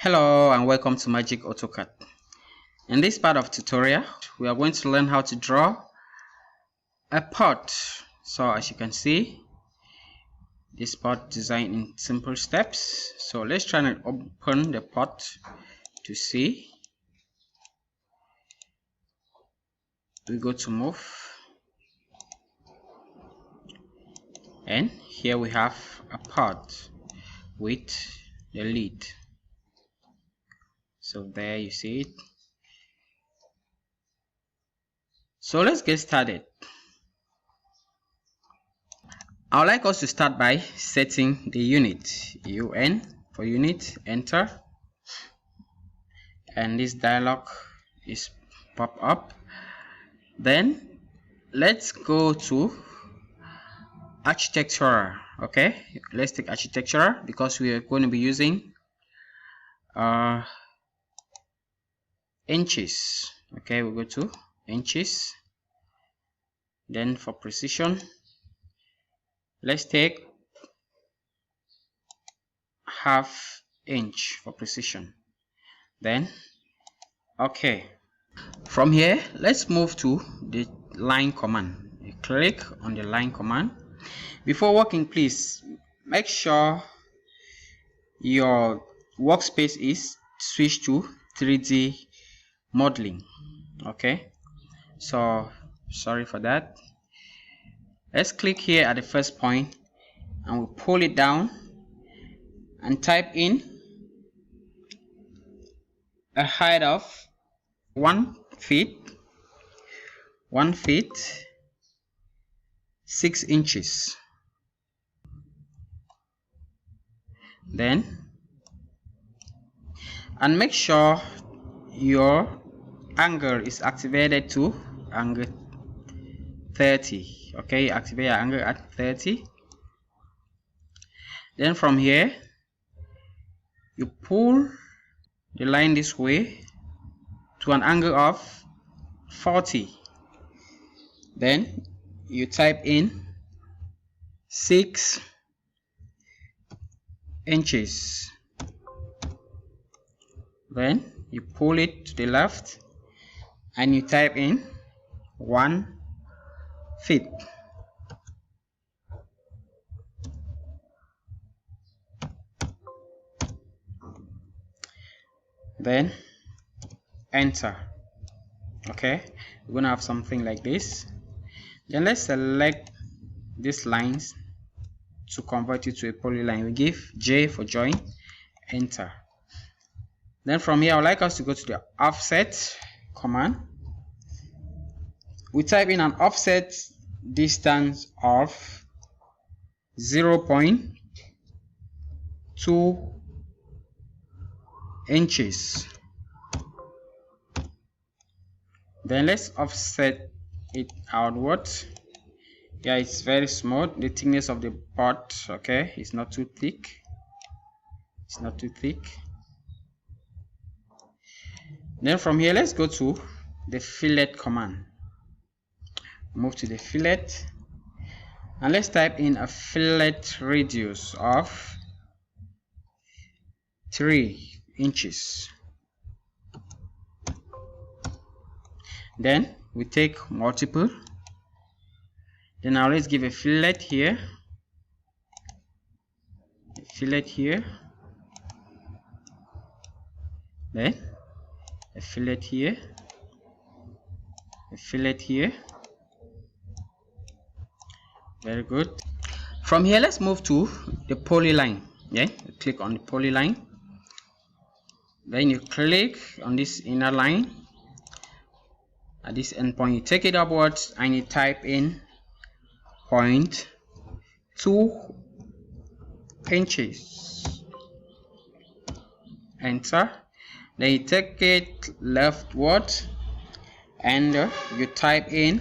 Hello and welcome to Magic AutoCAD. In this part of tutorial, we are going to learn how to draw a pot. So as you can see, this pot designed in simple steps. So let's try and open the pot to see. We go to move, and here we have a pot with the lid. So there you see it. So let's get started. I would like us to start by setting the unit. UN for unit, enter, and this dialog is pop up. Then let's go to architectural. Okay, let's take architectural because we are going to be using inches. Okay, we'll go to inches. Then for precision, let's take half inch for precision. Then okay, from here let's move to the line command. You click on the line command. Before working, please make sure your workspace is switched to 3D modeling. Okay, so sorry for that. Let's click here at the first point and we'll pull it down and type in a height of 1 feet 6 inches. Then and make sure your angle is activated to angle 30. Okay, activate your angle at 30. Then from here you pull the line this way to an angle of 40. Then you type in 6 inches. Then you pull it to the left and you type in 1 feet. Then enter. Okay, we're gonna have something like this. Then let's select these lines to convert it to a polyline. We give J for join, enter. Then from here I would like us to go to the offset command. We type in an offset distance of 0.2 inches. Then let's offset it outwards. Yeah, it's very smooth. The thickness of the pot, okay, it's not too thick. It's not too thick. Then from here let's go to the fillet command. Move to the fillet and let's type in a fillet radius of 3 inches. Then we take multiple. Then now let's give a fillet here, a fillet here, then a fillet here, a fillet here. Very good. From here let's move to the polyline. Yeah, click on the polyline. Then you click on this inner line. At this endpoint you take it upwards and you type in 0.2 inches. Enter. Then you take it leftward and you type in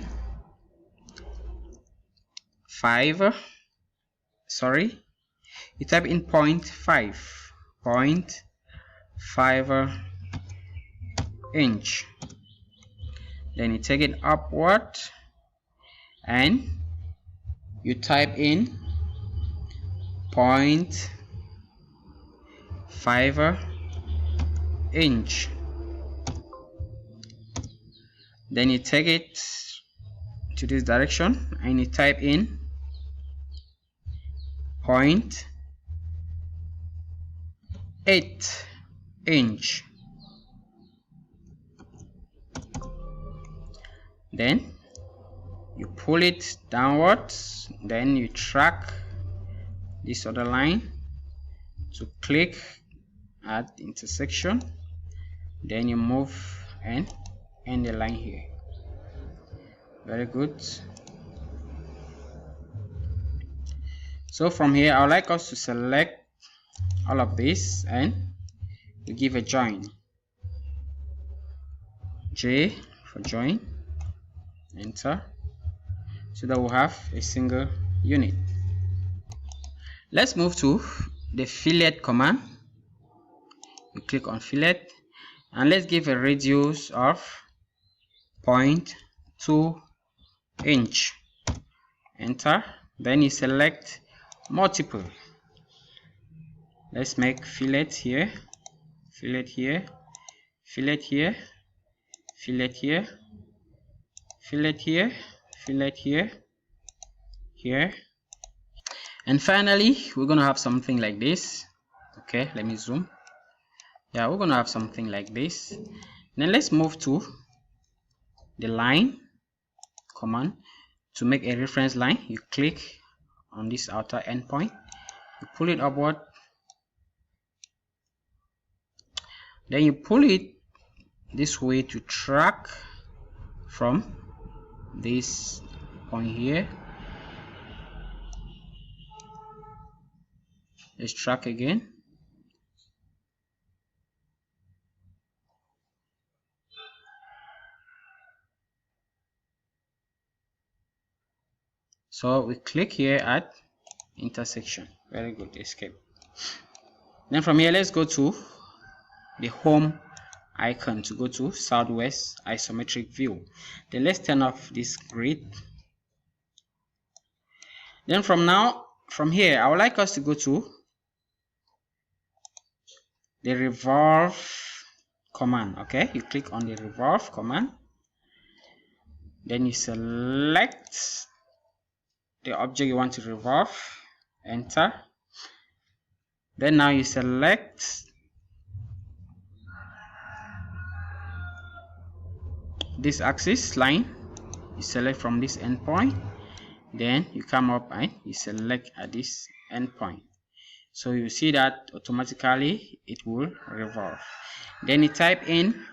0.5 inch. Then you take it upward and you type in 0.5 inch. Then you take it to this direction and you type in 0.8 inch. Then you pull it downwards, then you track this other line to click at intersection, then you move and end the line here. Very good. So from here I would like us to select all of this and we give a join, J for join, enter, so that we'll have a single unit. Let's move to the fillet command. We click on fillet and let's give a radius of 0.2 inch, enter. Then you select multiple. Let's make fillet here, fillet here, fillet here, fillet here, fillet here, fillet here, here, and finally we're gonna have something like this. Okay, let me zoom. Yeah, we're gonna have something like this. Then let's move to the line command. To make a reference line, you click on this outer endpoint, you pull it upward, then you pull it this way to track from this point here. Let's track again. So we click here at intersection. Very good, escape. Then from here, let's go to the home icon to go to southwest isometric view. Then let's turn off this grid. Then from here, I would like us to go to the revolve command. Okay, you click on the revolve command, then you select the object you want to revolve, enter. Then now you select this axis line, you select from this endpoint, then you come up and you select at this endpoint. So you see that automatically it will revolve. Then you type in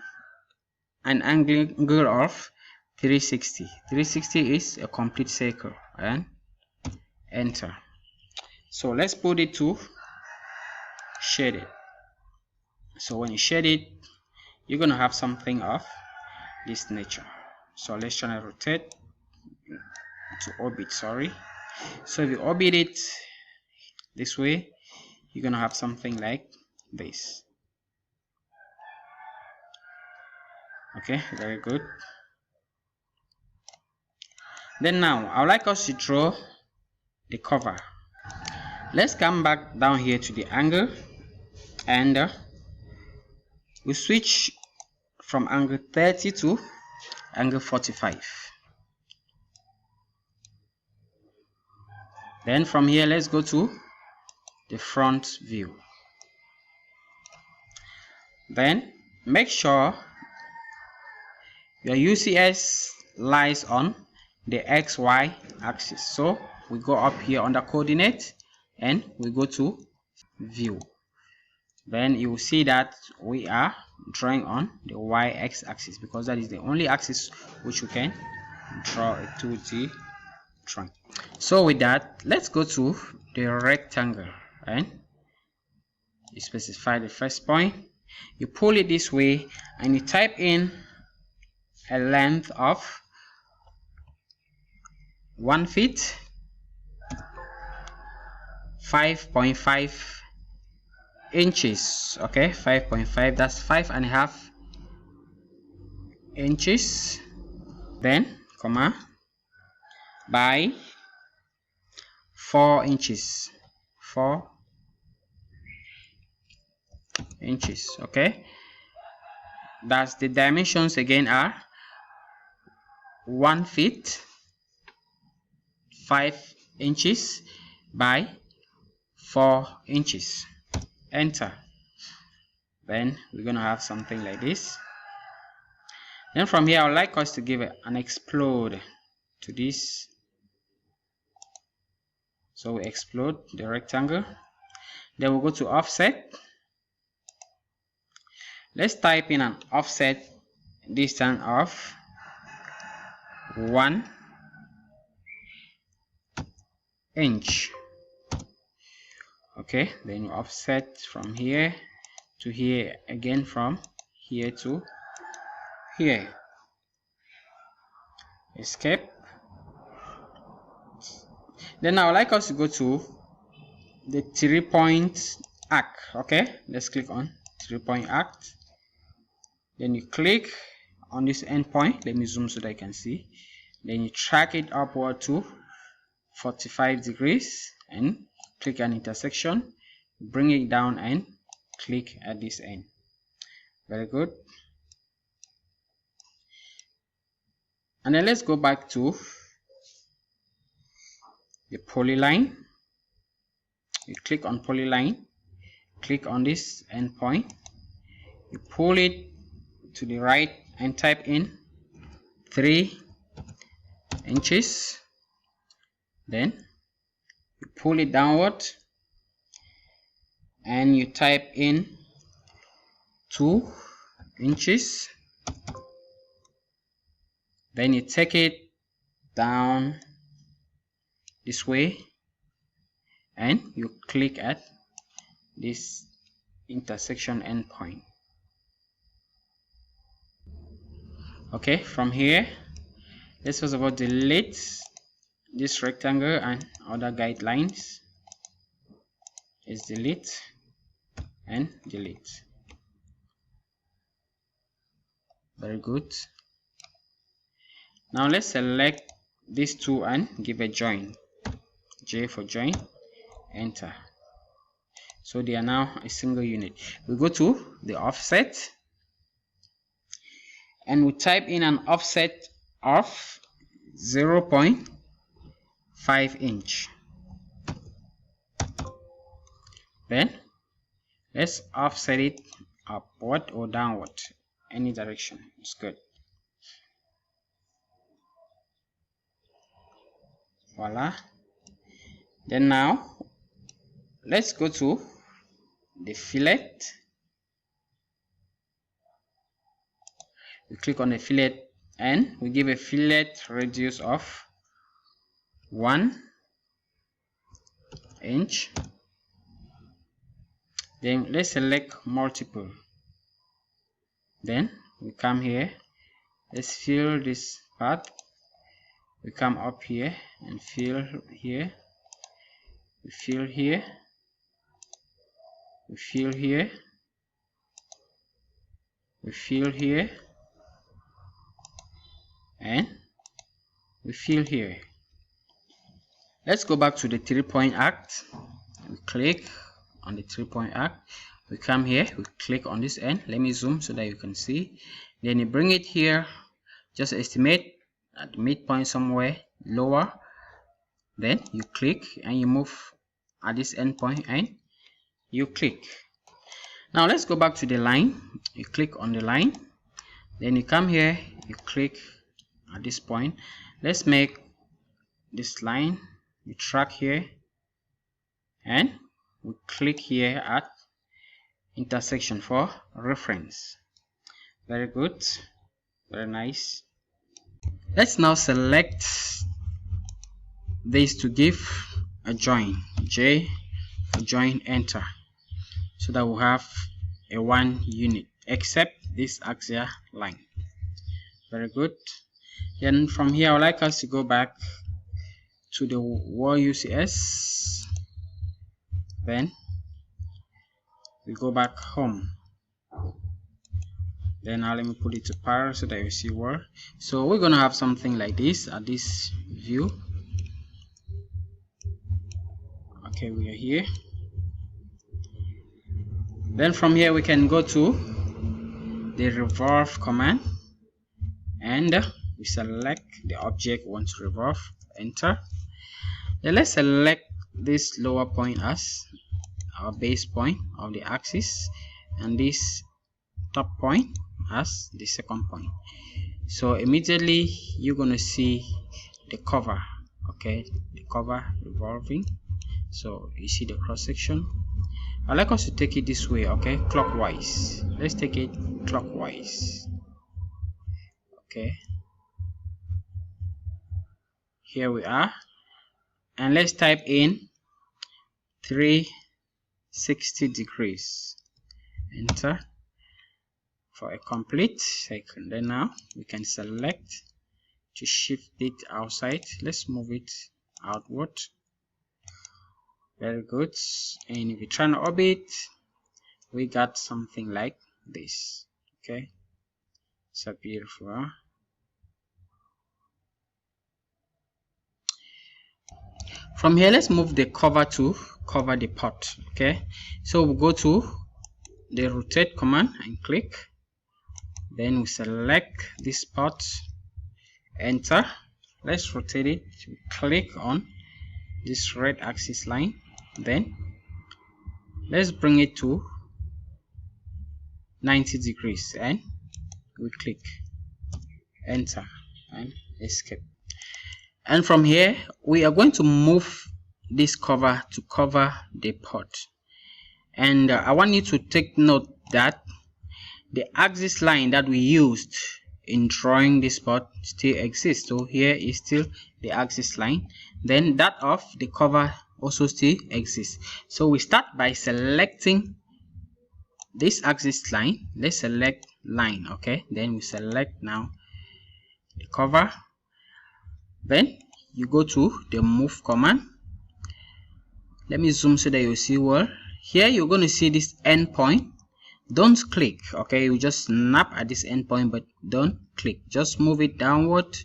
an angle of 360. 360 is a complete circle, and enter. So let's put it to shaded. So when you shade it, you're gonna have something of this nature. So let's try to rotate to orbit, sorry. So if you orbit it this way, you're gonna have something like this. Okay, very good. Then now I would like us to draw the cover. Let's come back down here to the angle, and we switch from angle 30 to angle 45. Then from here, let's go to the front view. Then make sure your UCS lies on the XY axis. So we go up here under coordinate and we go to view. Then you will see that we are drawing on the YX axis because that is the only axis which we can draw a 2D drawing. So with that, let's go to the rectangle and you specify the first point, you pull it this way and you type in a length of 1 feet, 5.5 inches. Okay, 5.5, that's 5.5 inches. Then comma by 4 inches, 4 inches. Okay, That's the dimensions again are 1 feet 5 inches by 4 inches. Enter. Then we're going to have something like this. Then from here I would like us to give an explode to this. So we explode the rectangle. Then we'll go to offset. Let's type in an offset distance of 1 inch. Okay, then you offset from here to here, again from here to here. Escape. Then I would like us to go to the 3-point arc. Okay, let's click on 3-point arc. Then you click on this endpoint. Let me zoom so that you can see. Then you track it upward to 45 degrees and click an intersection. Bring it down and click at this end. Very good. And then let's go back to the polyline. You click on polyline, click on this endpoint, you pull it to the right and type in 3 inches. Then you pull it downward and you type in 2 inches. Then you take it down this way and you click at this intersection endpoint. Okay, from here let's first of all delete this rectangle and other guidelines. Let's delete and delete. Very good. Now let's select these two and give a join. J for join. Enter. So they are now a single unit. We go to the offset and we type in an offset of 0.5 inch. Then let's offset it upward or downward, any direction is good. Voila. Then now let's go to the fillet. We click on the fillet and we give a fillet radius of 1 inch. Then let's select multiple. Then we come here, let's fill this part. We come up here and fill here. We fill here. We fill here. We fill here. And we fill here. Let's go back to the 3-point arc. We click on the 3-point arc. We come here, we click on this end. Let me zoom so that you can see. Then you bring it here, just estimate at the midpoint somewhere lower. Then you click and you move at this endpoint and you click. Now let's go back to the line. You click on the line. Then you come here, you click at this point. Let's make this line. We track here and we click here at intersection for reference. Very good, very nice. Let's now select this to give a join. J for join, enter, so that we'll have a 1 unit except this axial line. Very good. Then from here I would like us to go back to the wall UCS. Then we go back home. Then now let me put it to par so that you see where. So we're gonna have something like this at this view. Okay, we are here. Then from here we can go to the revolve command, and we select the object we want to revolve. Enter. Then let's select this lower point as our base point of the axis, and this top point as the second point. So immediately you're going to see the cover, okay, the cover revolving. So you see the cross section. I'd like us to take it this way, okay, clockwise. Let's take it clockwise. Okay, here we are, and let's type in 360 degrees. Enter for a complete cycle. Then now we can select to shift it outside. Let's move it outward. Very good. And if we try to orbit, we got something like this. Okay, so beautiful, huh? From here, let's move the cover to cover the pot. Okay, so we'll go to the rotate command and click. Then we select this pot, enter. Let's rotate it. Click on this red axis line. Then let's bring it to 90 degrees and we click, enter, and escape. And from here we are going to move this cover to cover the pot. And I want you to take note that the axis line that we used in drawing this pot still exists. So here is still the axis line. Then that of the cover also still exists. So we start by selecting this axis line. Let's select line, okay. Then we select now the cover. Then you go to the move command. Let me zoom so that you see well. Here you're going to see this end point. Don't click, okay. You just snap at this end point, but don't click. Just move it downward,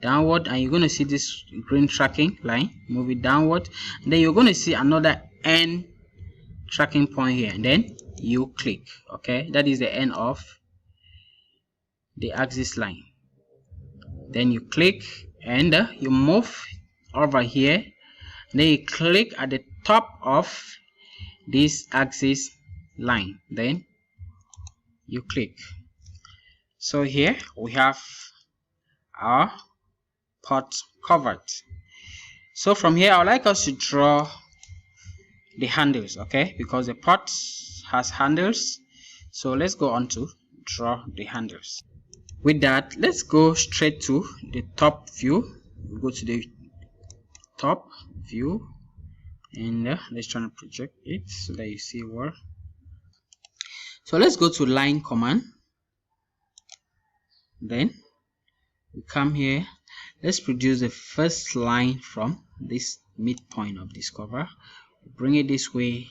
and you're going to see this green tracking line. Move it downward, and then you're going to see another end tracking point here, and then you click, okay. That is the end of the axis line. Then you click and you move over here. Then you click at the top of this axis line, then you click. So here we have our pot covered. So from here I would like us to draw the handles, okay, because the pot has handles. So let's go on to draw the handles. With that, let's go straight to the top view. We'll go to the top view, and let's try to project it so that you see where. So let's go to line command. Then we come here. Let's produce the first line from this midpoint of this cover. Bring it this way,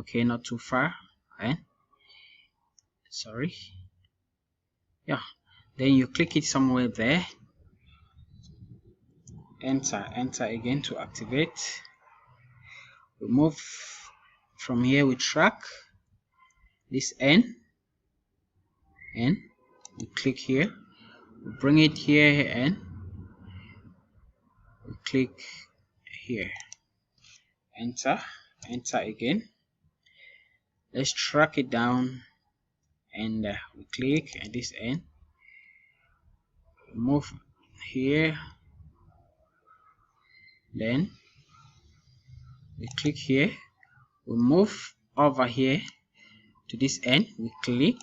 okay, not too far, and sorry, yeah. Then you click it somewhere there. Enter again to activate. We move from here. We track this end, and we click here. We bring it here, and we click here. Enter again. Let's track it down, and we click at this end. Move here, then we click here. We move over here to this end. We click,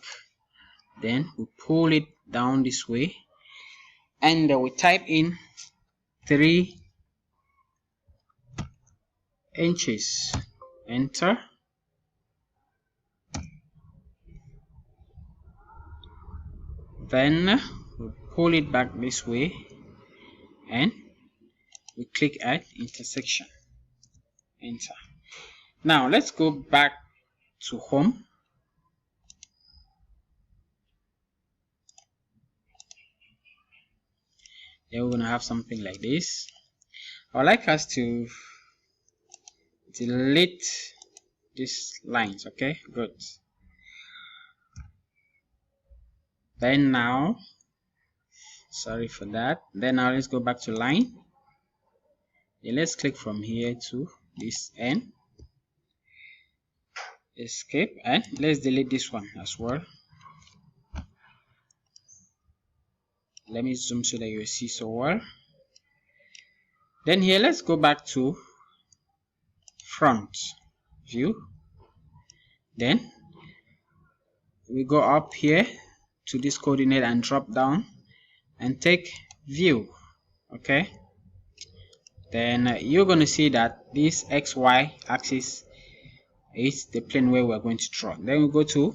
then we pull it down this way, and we type in 3 inches. Enter. Then we pull it back this way, and we click at intersection. Enter. Now let's go back to home. Then we're gonna have something like this. I'd like us to delete these lines, okay. Good. Then now, sorry for that. Then now let's go back to line. Then let's click from here to this end. Escape, and let's delete this one as well. Let me zoom so that you see so well. Then here, let's go back to front view. Then we go up here to this coordinate and drop down and take view. Okay, then you're going to see that this XY axis is the plane where we're going to draw. Then we go to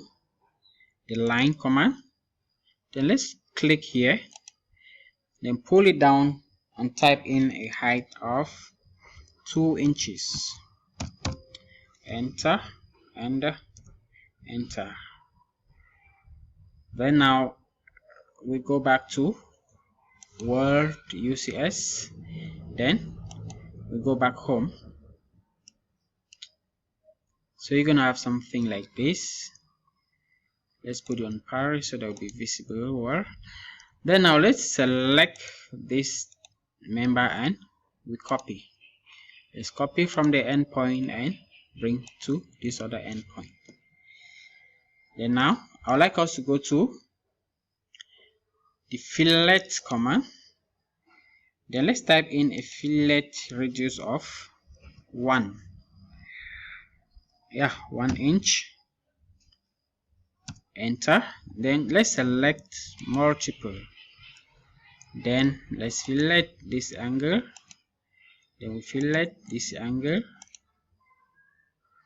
the line command. Then let's click here, then pull it down and type in a height of 2 inches. Enter and enter. Then now we go back to Word UCS. Then we go back home. So you're gonna have something like this. Let's put it on Paris so that will be visible. Well, then now let's select this member and we copy. Let's copy from the endpoint and bring to this other endpoint. Then now I would like us to go to the fillet command. Then let's type in a fillet radius of 1 inch. Enter. Then let's select multiple. Then let's fillet this angle. Then we fillet this angle.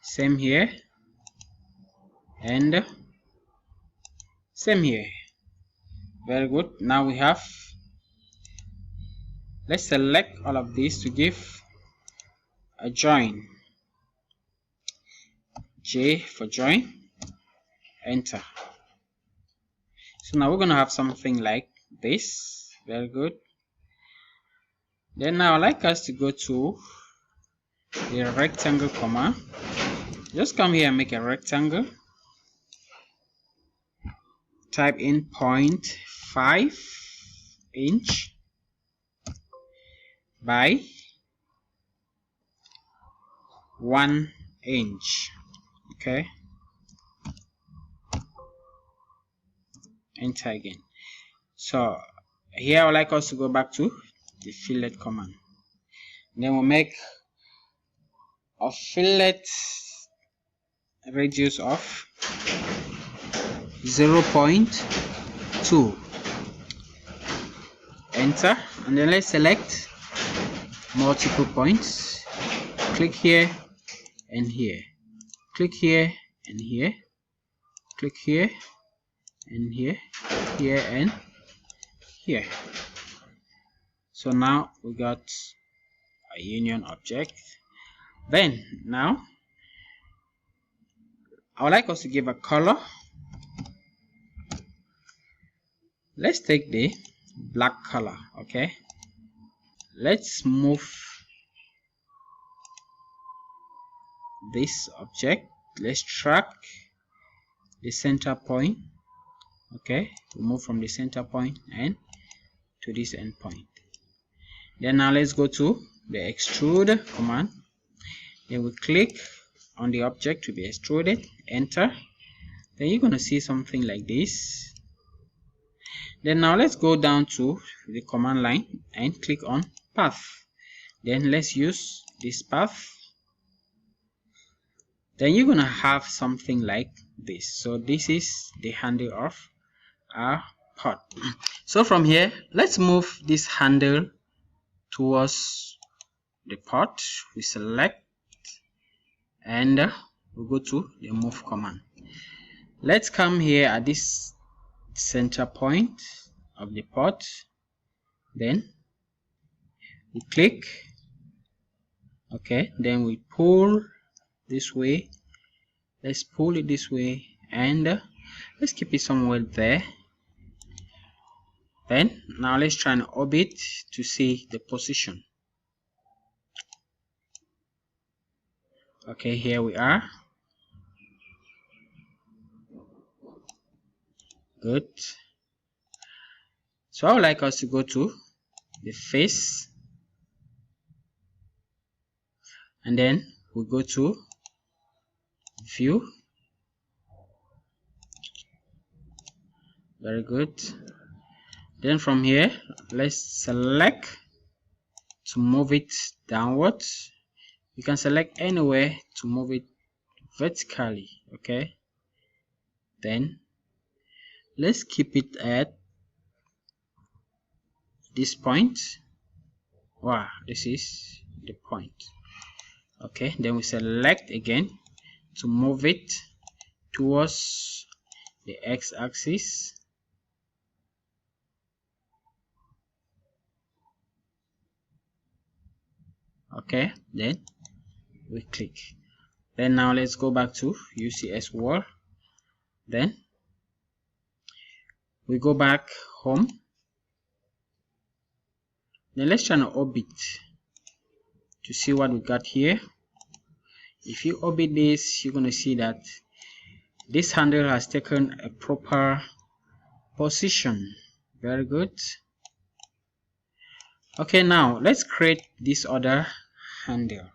Same here and same here. Very good. Now we have, let's select all of these to give a join. J for join. Enter. So now we're going to have something like this. Very good. Then now I'd like us to go to the rectangle command. Just come here and make a rectangle. Type in 0.5 inch by 1 inch. Okay. Enter again. So here I would like us to go back to the fillet command. Then we'll make a fillet radius of 0.2. Enter, and then let's select multiple points. Click here and here. Click here and here. Click here and here, here and here. So now we got a union object. Then now I would like us to give a color. Let's take the black color. Okay, let's move this object. Let's track the center point. Okay, we move from the center point and to this end point. Then now let's go to the extrude command. Then we click on the object to be extruded. Enter. Then you're going to see something like this. Then now let's go down to the command line and click on path. Then let's use this path. Then you're going to have something like this. So this is the handle of our pot. So from here, let's move this handle towards the pot. We select and we go to the move command. Let's come here at this center point of the pot. Then we click. Okay, then we pull this way. Let's pull it this way and let's keep it somewhere there. Then now let's try and orbit to see the position. Okay, here we are. Good. So I would like us to go to the face, and then we go to view. Very good. Then from here, let's select to move it downwards. You can select anywhere to move it vertically. Okay, then let's keep it at this point. Wow, this is the point. Okay, then we select again to move it towards the x-axis. Okay, then we click. Then now let's go back to UCS wall. Then we go back home. Then let's try to orbit to see what we got here. If you orbit this, you're going to see that this handle has taken a proper position. Very good. Okay, now let's create this other handle.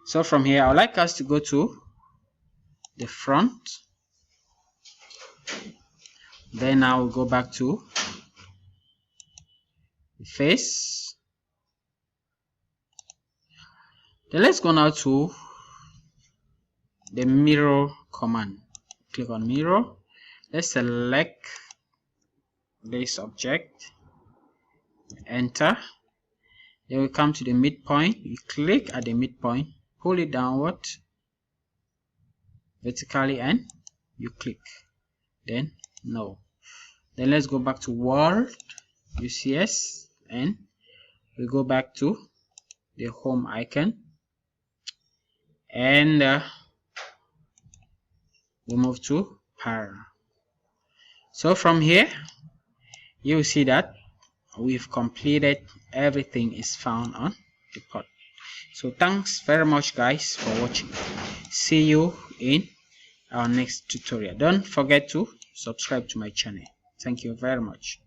So from here, I would like us to go to the front. Then I will go back to the face. Then let's go now to the mirror command. Click on mirror. Let's select this object, enter. Then we come to the midpoint. You click at the midpoint, pull it downward vertically, and you click. Then no. Then let's go back to world, UCS, and we go back to the home icon, and we move to para. So from here, you see that we've completed everything is found on the pod. So thanks very much guys for watching. See you in our next tutorial. Don't forget to subscribe to my channel. Thank you very much.